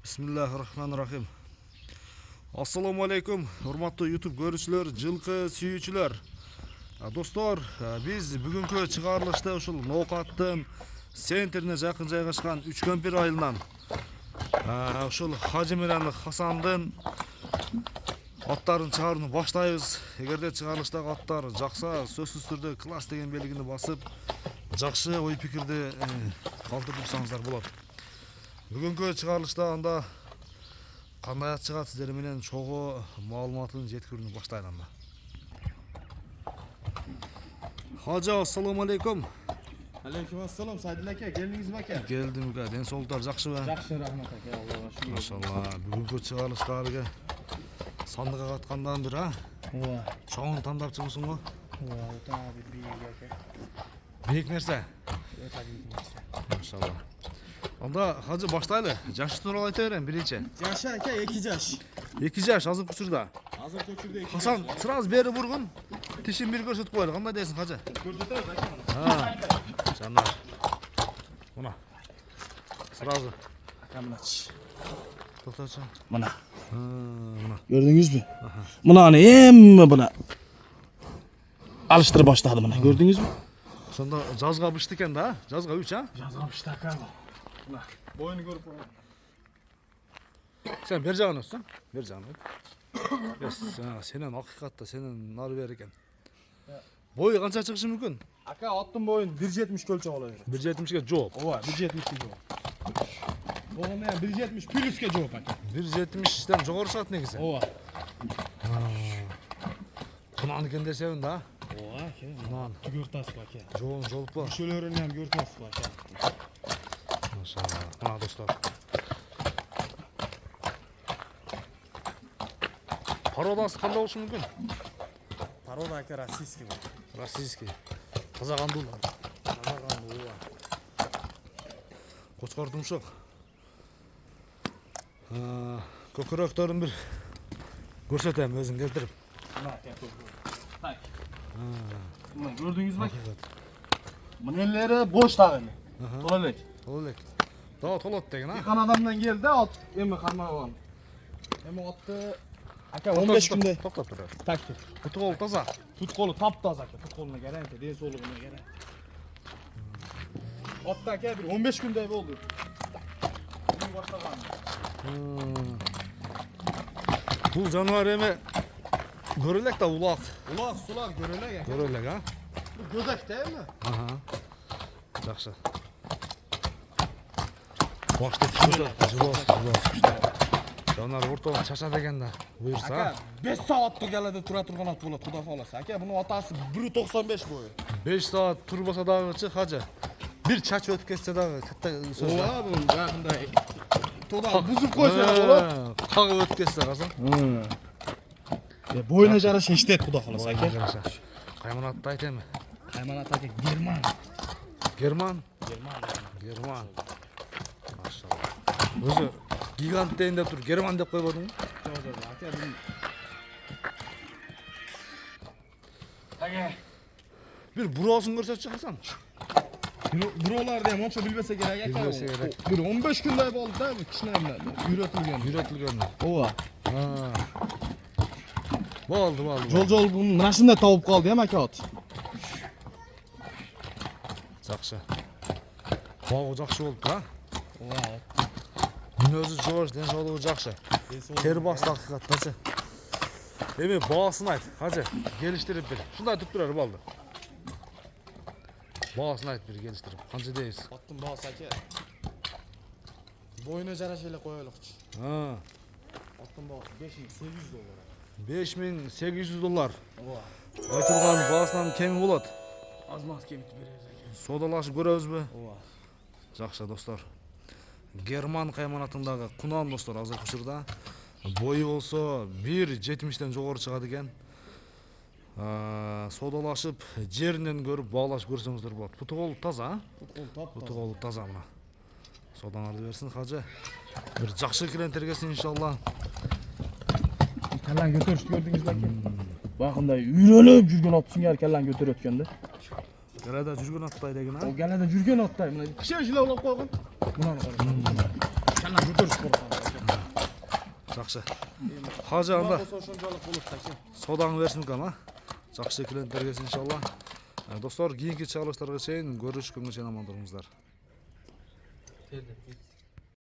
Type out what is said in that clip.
Bismillahirrahmanirrahim. Assalamu alaikum, hurmatlı YouTube görüşçüler, жылкы сүйүүчүлөр. Достор, биз бүгүнкү чыгарылышта ушул Ноокаттын центрине жакын жайгашкан Үчкөмпир айылынан ушул Хажы менен Хасандын аттарын чыгарууну баштайбыз. Эгерде чыгарылыштагы аттар жакса, сөзсүз түрдө класс деген белгини басып, жакшы ой пикирди калтырып турсаңыздар болот. Бүгүнкү чыгарылышта анда кандай ат чыгат сиздер менен чогуу маалыматын жеткирүүнү баштайлы анда. Хажы, ассаламу алейкум. Алейкум ассалам, Сайдил ака, келдиңизби ака? Келдим ака, ден соолуктар жакшыбы? Жакшы, рахмат ака, Аллага шүгүр. Машалла, бүгүнкү чыгарылышка эле сандыга каткандан бир Ооба. чоңун тандап чыгыпсың го. Ооба, өтө бийик ака. Бийик нерсе? Өтө бийик нерсе. Машалла. Анда Хажы баштайлы. Жашы тууралуу айта берем биринчи. Жашы ака 2 жаш. 2 жаш азыркы учурда. Азыр көчүрдө 2 жаш. Хасан сразу бери бургун. Тишин бир көрсөтүп коелу. Кандай дейсиң Хажы? Көрсөтөбүз ака. Жана. Мына. Сразу. Ака мынач. Токточу. Мына. Мына. Көрдүңүзбү? Мынаны эми мына алыштырып баштады мына. Көрдүңүзбү? Сонда жазга бышты экен да? Жазга 3 Жазган бышты ака. Мына. Боюну көрүп коюң. Sen bir жагын өссүң? Бер жагын. Эс, сенен акыйкатта сенен нары бер экен. Бою канча чыгышы мүмкүн? Ака аттын боюн 1.70 көлчөк боло берет. 1.70ге жооп. Ооба, 1.70 жооп. Богу менен 1.70 плюске жооп ака. 1.70ден жогору чыгат негизи. Ооба. Кунан экен десең да? Ооба, ака. Кунан. Түгөртасыз ака. Жоон жолуппу? Мүшөлөрүн ham көртөсүз ака. Машалла. Мына достор. Пародасы кандай болушу мүмкүн? Порода ака российский. Российский. Таза кандуулар. Таза кандуу, ооба. Кочкор тумшук. Көкүрөктөрүн бир көрсөтөм өзүң келтирип. Мына ака көрдүңүз. Так. Мына көрдүңүзбү ака? Мынелери бош дагы эми. Тола элек. Тола элек. Дагы толот деген, а? Экен адамдан келди, от эми кармаган. Эми отты ака 15 күндө токтоп тур. Так. Пут колу таза. Пут колу таптаза ака. Пут колуна гарантия, ден соолугуна гарантия. Отта ака бир 15 күндөй болду. Бүгүн баштаган. Бул жаныбар эми көрө элек да улак. Улак, сулак көрө элек ака. Көрө элек, а? Бул gözak да эми? Жакшы. Башты түшүрдө, жылоосуз. Жанар ортого чачат экен да. Буюрса. Ака 5 сааттык эледе тура турган ат болот, Кудай кааласа. Ака мунун атасы 1.95 бою. 5 саат турбаса дагычы Хажы. Бир чач өтүп кетсе дагы катта сөз. Ооба, бул жакындай туда бузуп койсо да болот. Кагып өтүп кетсе казан. Боюна жараша иштейт, Кудай кааласа ака. Кайманатты айт эми. Кайманат ака Герман. Герман. Машалла. Өзү гигант дейин деп тур, Герман деп койбодуңбу? Жок, ака бул. Ака Бир буроосун көрсөтчү Хасан. Бироларды ham ончо билбесе керек ака. Билбесе керек. Бир 15 күндөй болду да, кичине Үйрөтүлгөн. Ооба. Болду. Жол бунун машина табып калды эми ака от. Жакшы. Багы жакшы болуп, а? Ооба. Мүнөзү жоош, ден соолугу жакшы. Тер басты акыйкаттачы. Эми баасын айт, Хажы, келиштирип бир. Ушундай туруп турар болду. Баасын айт бир келиштирип. Канча дейсиз? Аттын баасы ака. Боюна жараша эле коелукчу. Аттын баасы $5800. Ооба. Айтылган баасынан кеми болот. Аз-маз кемитип беребиз ака. Содалашып көрөбүзбү? Ооба. Жакшы достор. Герман кайманатындагы кунан достор азыркы учурда бою болсо 1.70ден жогору чыгат экен. Содалашып жеринен көрүп баалашып көрсөңүздөр болот. Путу колу таза, Путу колу таза мына. Содаңарды берсин Хажы. Бир жакшы клиент эргесин иншалла. Келлен көтөрүштү көрдүңүзбү ака? Бакындай үйрөнүп жүргөн ат сиңер келлен көтөрөт экен да. Галада жүргөн аттай деген, а? О галада жүргөн аттай, мына киче жылап койгон. Мынаны караңыз. Келлен көтөрүштү. Жақсы. Хажы анда ошончолук болот да экен. содаңы берсин экен, а. Жақсы клиенттер келсин иншалла. Достор, кийинки чыгарылыштарга чейин көрүшкөнгө чейин аман туруңуздар.